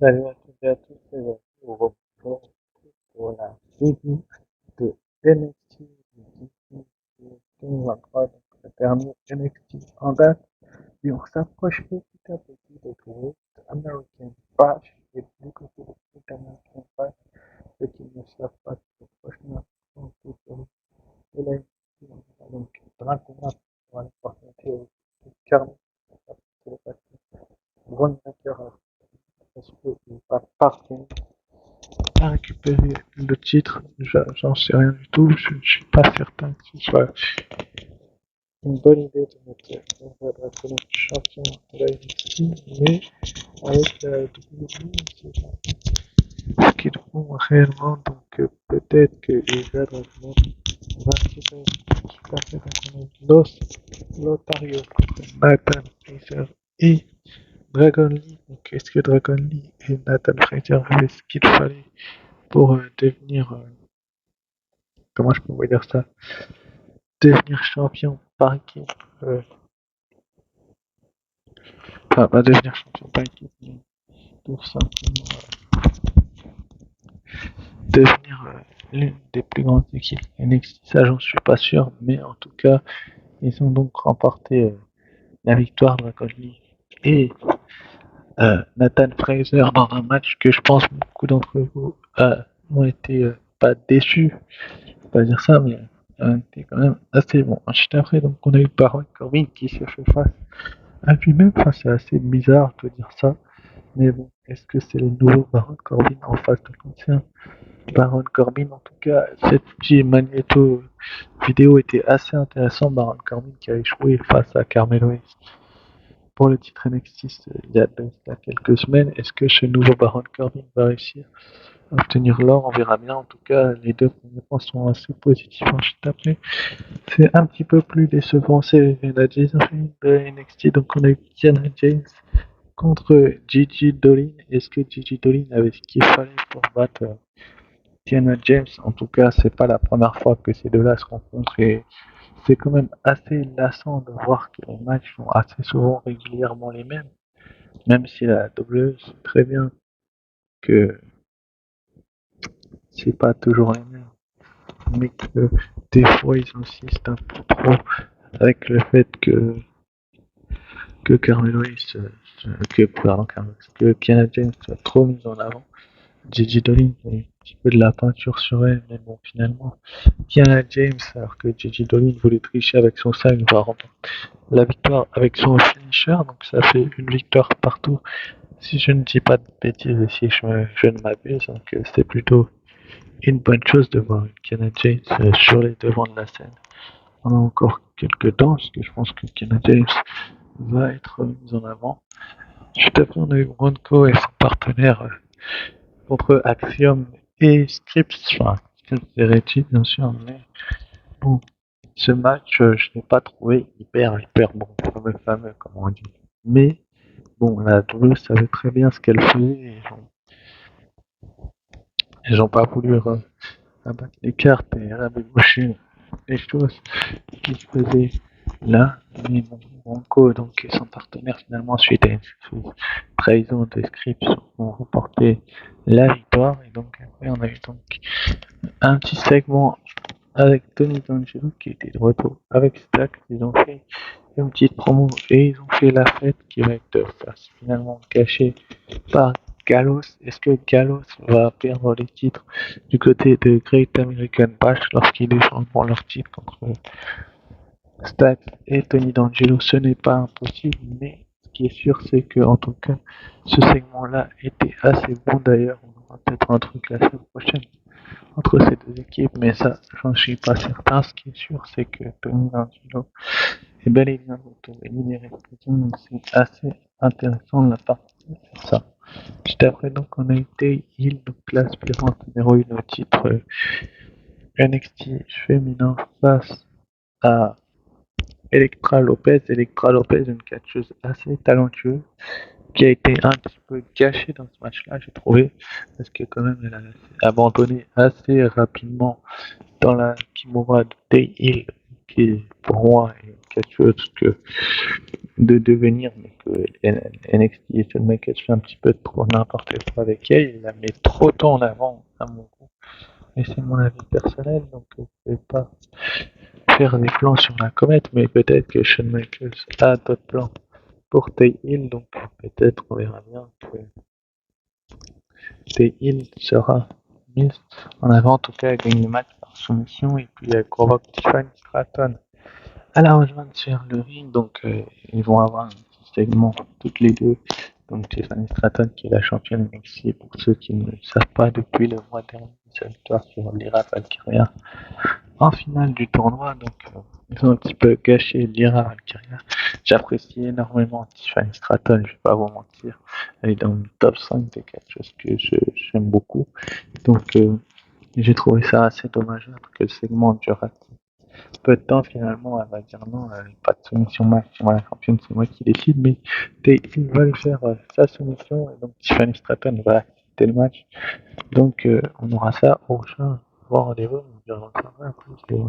Salut à toutes et à tous, c'est Valérie. On reprend pour la review de NXT du 18 2023, donc le dernier NXT en date. Et on s'approche petit à petit de Great American Bash. Et du côté de Great American Bash, ceux qui ne savent pas que le prochain affrontement de la NXT, on va donc Dragon pour aller participer au Carnage. C'est le passé. Von Breaker, est-ce qu'il va partir à récupérer le titre? J'en sais rien du tout, je suis pas certain que ce soit une bonne idée de mettre Dragon champion de la NXT, mais avec la WWE, ce qu'ils font réellement, donc peut-être que Ilja Dragunov va récupérer Super Dragunov Lotario contre Nathan Fraser et Dragon Lee. Donc est-ce que Dragon Lee et Nathan Fraser avaient ce qu'il fallait pour devenir, comment je pourrais dire ça, devenir champion par équipe, enfin pas devenir champion par équipe, mais tout simplement devenir l'une des plus grandes équipes NXT, ça j'en suis pas sûr, mais en tout cas ils ont donc remporté la victoire Dragon Lee et Nathan Fraser dans un match que je pense beaucoup d'entre vous ont été pas déçus, je peux pas dire ça, mais était quand même assez bon. Ensuite après, donc on a eu Baron Corbin qui s'est fait face à lui-même. Enfin, c'est assez bizarre de dire ça, mais bon, est-ce que c'est le nouveau Baron Corbin en face de l'ancien Baron Corbin? En tout cas, cette petite magnéto vidéo était assez intéressant. Baron Corbin qui a échoué face à Carmelo Hayes pour le titre NXT il y a quelques semaines. Est-ce que ce nouveau Baron Corbin va réussir à obtenir l'or? On verra bien. En tout cas, les deux premiers points sont assez positifs. Ensuite après, c'est un petit peu plus décevant, c'est la Jason de NXT. Donc on a eu Kiana James contre Gigi Dolin. Est-ce que Gigi Dolin avait ce qu'il fallait pour battre Kiana James? En tout cas, c'est pas la première fois que ces deux-là se rencontrent et c'est quand même assez lassant de voir que les matchs sont assez souvent régulièrement les mêmes. Même si la WWE sait très bien que c'est pas toujours les mêmes, mais que des fois ils insistent un peu trop avec le fait que Carmelo Hayes, que Kiana James soit trop mise en avant. Gigi Dolin a un petit peu de la peinture sur elle, mais bon, finalement, Kiana James, alors que Gigi Dolin voulait tricher avec son sac, va remporter la victoire avec son finisher, donc ça fait une victoire partout, si je ne dis pas de bêtises et si je ne m'abuse, donc c'est plutôt une bonne chose de voir Kiana James sur les devants de la scène. On a encore quelques temps, parce que je pense que Kiana James va être mis en avant. Juste après, on a eu Bronco et son partenaire contre Axiom et Scripps, enfin, Scripps et Reggie, bien sûr, mais bon, ce match, je l'ai pas trouvé hyper bon, fameux, comme on dit. Mais, bon, la WWE savait très bien ce qu'elle faisait et ils ont pas voulu rabattre les cartes et rabéboucher les choses qui se faisaient là. Mais bon, Bronco donc, et son partenaire, finalement, suite à une trahison de Scripps, ont remporté la victoire. Et donc, après, on a eu donc un petit segment avec Tony D'Angelo qui était de retour avec Stack. Ils ont fait une petite promo et ils ont fait la fête qui va être finalement cachée par Gallows. Est-ce que Gallows va perdre les titres du côté de Great American Bash lorsqu'ils échangeront leur titre contre Stack et Tony D'Angelo? Ce n'est pas impossible, mais ce qui est sûr, c'est que en tout cas, ce segment-là était assez bon. D'ailleurs, on aura peut-être un truc la semaine prochaine entre ces deux équipes, mais ça, j'en suis pas certain. Ce qui est sûr, c'est que Tony D'Angelo est bel et bien éliminé Républicain, donc c'est assez intéressant de la partie sur ça. Juste après, donc, on a été Hill, donc l'aspirante numéro 1 au titre NXT féminin face à Elektra Lopez. Elektra Lopez, une catcheuse assez talentueuse, qui a été un petit peu gâchée dans ce match-là, j'ai trouvé, parce que quand même, elle a abandonné assez rapidement dans la Kimura de Hill, qui pour moi est quelque chose que de devenir, mais que NXT et Shawn Michaels fait un petit peu trop n'importe quoi avec elle, il la met trop tôt en avant à mon goût. Et c'est mon avis personnel, donc je ne vais pas faire des plans sur la comète, mais peut-être que Shawn Michaels a d'autres plans pour Tay Hill, donc peut-être on verra bien que Tay Hill sera mis en avant, en tout cas gagne le match par soumission, et puis elle convoque Tiffany Stratton à la rejoindre sur le ring, donc ils vont avoir un petit segment toutes les deux. Donc Tiffany Stratton qui est la championne NXT pour ceux qui ne le savent pas depuis le mois dernier, sa victoire sur Lyra Valkyria en finale du tournoi, donc ils ont un petit peu gâché Lyra Valkyria. J'apprécie énormément Tiffany Stratton, je vais pas vous mentir, elle est dans le top 5 des catcheuses que j'aime beaucoup, donc j'ai trouvé ça assez dommage que le segment dure peu de temps. Finalement elle va dire non, pas de soumission match, c'est moi la championne, c'est moi qui décide, mais il va lui faire sa soumission, et donc Tiffany Stratton va accepter le match, donc on aura ça au prochain rendez-vous,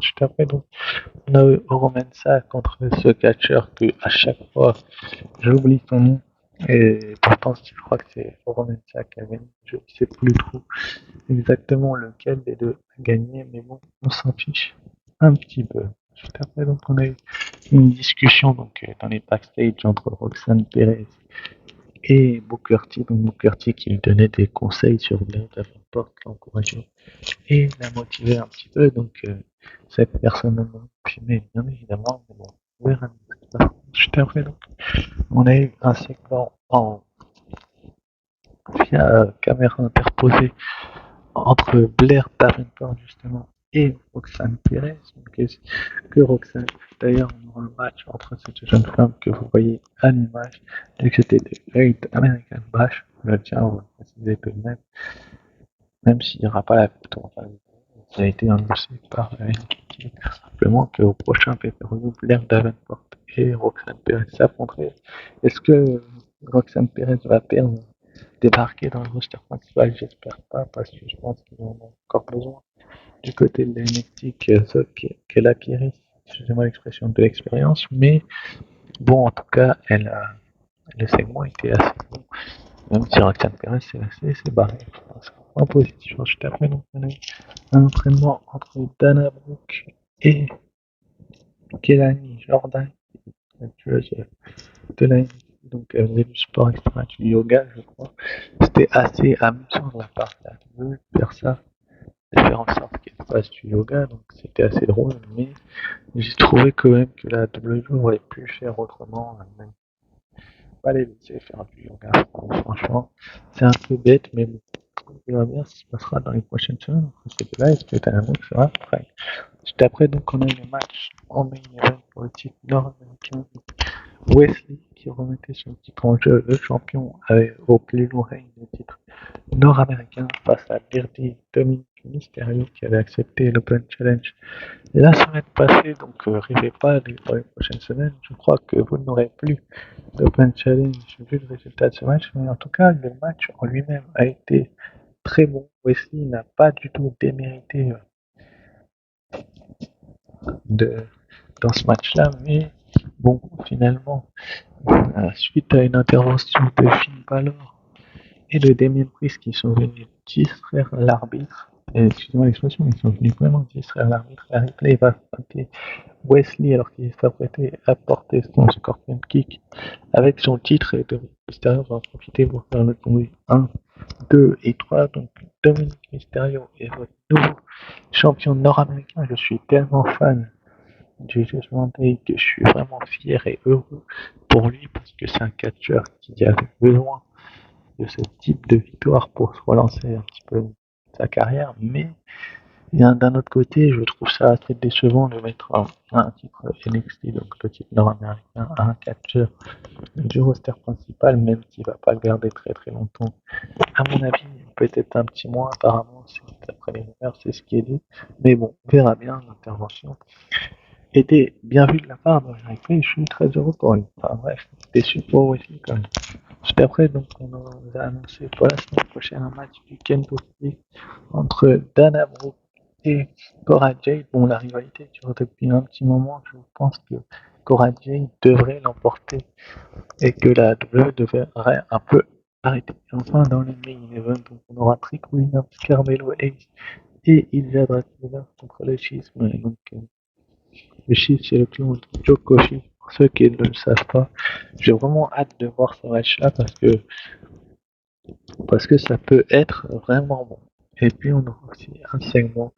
juste après. Donc on a eu Romansa contre ce catcheur que à chaque fois j'oublie son nom, et pourtant je crois que c'est Romansa qui a gagné, je ne sais plus trop exactement lequel des deux a gagné, mais bon, on s'en fiche un petit peu. Juste après, donc on a eu une discussion donc dans les backstage entre Roxanne Perez et Booker T. Donc Booker T qui lui donnait des conseils sur Blair Davenport, l'encourageait et la motiver un petit peu. Donc cette personne m'a filmé bien évidemment, mais bon, on verra. Juste après, donc on a eu un segment en via caméra interposée entre Blair Davenport justement et Roxanne Perez, que Roxanne. D'ailleurs, on aura un match entre ces deux jeunes femmes que vous voyez à l'image, et que c'était de Great American Bash. Je tiens à vous préciser tout de même s'il n'y aura pas la victoire, ça a été annoncé par NXT, simplement qu'au prochain pay-per-view, Blair Davenport et Roxanne Perez s'affronteraient. Est-ce que Roxanne Perez va perdre, débarquer dans le roster principal? J'espère pas, parce que je pense qu'ils en ont encore besoin du côté de la NXT qu'elle acquérisse, excusez-moi l'expression, de l'expérience, mais bon, en tout cas, le segment était assez bon, même si Roxanne Perez s'est barré. C'est un point positif. Juste après, donc, on a eu un entraînement entre Dana Brooke et Kelani Jordan, la tueuse de la NXT. Donc, elle faisait du sport extrême, du yoga, je crois. C'était assez amusant de la part de la WWE de faire ça, de faire en sorte qu'elle fasse du yoga, donc c'était assez drôle, mais j'ai trouvé quand même que la WWE aurait pu faire autrement, même pas les laisser faire du yoga. Franchement, c'est un peu bête, mais bon, on verra bien ce qui se passera dans les prochaines semaines entre ces deux-là. Est-ce que Dynamo sera prêt? Juste après, donc, on a eu le match en main event pour le titre nord-américain. Wesley qui remettait son titre en jeu, le champion au plus long règne du titre nord-américain face à Birdie Dominic Mysterio qui avait accepté l'Open Challenge la semaine passée, donc rêvez pas dans les prochaines semaines, je crois que vous n'aurez plus d'Open Challenge vu le résultat de ce match, mais en tout cas le match en lui-même a été très bon. Wesley n'a pas du tout démérité de, dans ce match-là, mais bon, finalement, suite à une intervention de Finn Balor et de Damien Priest qui sont venus distraire l'arbitre, excusez-moi l'expression, ils sont venus vraiment distraire l'arbitre, la replay va frapper Wesley alors qu'il s'apprêtait à porter son Scorpion Kick avec son titre, et Dominic Mysterio va en profiter pour faire le tomber 1, 2 et 3. Donc Dominic Mysterio est votre nouveau champion nord-américain. Je suis tellement fan du Judgment Day que je suis vraiment fier et heureux pour lui, parce que c'est un catcheur qui avait besoin de ce type de victoire pour se relancer un petit peu sa carrière, mais d'un autre côté, je trouve ça assez décevant de mettre un titre NXT, donc le titre nord-américain, à un catcheur du roster principal, même s'il va pas le garder très très longtemps. À mon avis, peut-être un petit mois, apparemment, d'après les rumeurs, c'est ce qui est dit. Mais bon, on verra bien. L'intervention était bien vue de la part de Ripley, je suis très heureux pour lui. Enfin bref, déçu pour Wesley quand même. Juste après, donc, on nous a annoncé pour la semaine prochaine un match du Kendo Stick entre Dana Brooke et Cora Jade. Bon, la rivalité dure depuis un petit moment. Je pense que Cora Jade devrait l'emporter et que la WWE devrait un peu arrêter. Enfin, dans le main event, donc, on aura Trick Williams, Carmelo Hayes et Ilja Dragunov contre le Schisme. Donc, le Schisme, c'est le clone de Joe Coffey. Pour ceux qui ne le savent pas, j'ai vraiment hâte de voir ce match-là parce que ça peut être vraiment bon. Et puis, on aura aussi un segment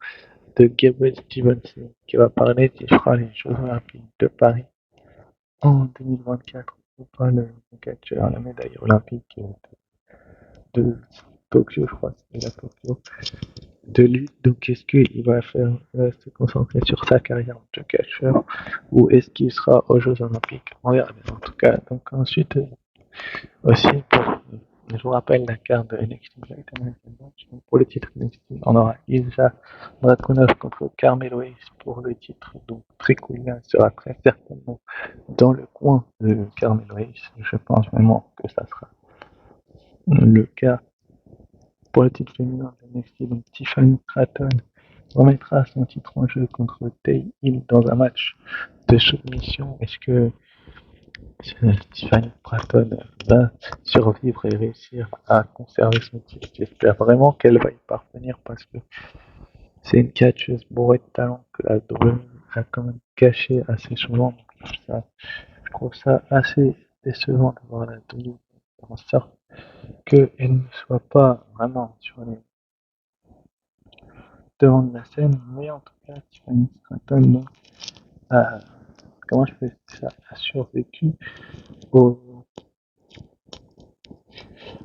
de Gabriel Stevenson qui va parler qui fera les Jeux Olympiques de Paris en 2024. On parle de catcheur, la médaille olympique de Tokyo, je crois, c'est à Tokyo, de lui. Donc, est-ce qu'il va faire se concentrer sur sa carrière de catcheur ou est-ce qu'il sera aux Jeux Olympiques? On verra bien en tout cas. Donc, ensuite, aussi, je vous rappelle la carte de NXT pour le titre NXT. On aura Ilja Dragunov contre Carmelo Hayes pour le titre. Donc, Trick Williams sera très certainement dans le coin de Carmelo Hayes. Je pense vraiment que ça sera le cas pour le titre féminin de NXT. Donc, Tiffany Stratton remettra son titre en jeu contre Tay Hill dans un match de soumission. Est-ce que Tiffany Stratton va survivre et réussir à conserver son titre? J'espère vraiment qu'elle va y parvenir parce que c'est une catcheuse bourrée de talent que la WWE a quand même caché assez souvent. Je trouve ça assez décevant de voir la WWE faire en sorte qu'elle ne soit pas vraiment sur les devant de la scène, mais en tout cas, Tiffany Stratton a, comment je peux dire ça, a survécu au.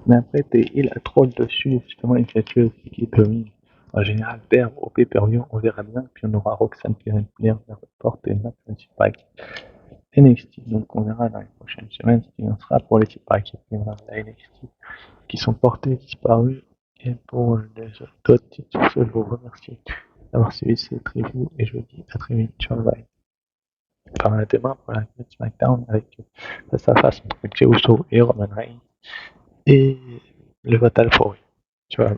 Mais après, il a trop le dessus, justement, une catcheuse qui domine. En général, perd au pay-per-view, on verra bien. Puis on aura Roxanne Perrin-Player vers le porte et Matt Spike NXT. Donc on verra dans les prochaines semaines ce qu'il en sera pour l'équipe par équipe de la NXT qui sont portés disparus. Et pour les autres titres, je vous remercie d'avoir suivi cette review et je vous dis à très vite. Ciao, bye. Enfin, demain pour la SmackDown avec face à face entre Jey Uso et Roman Reigns et le Fatal 4-Way. Ciao, bye.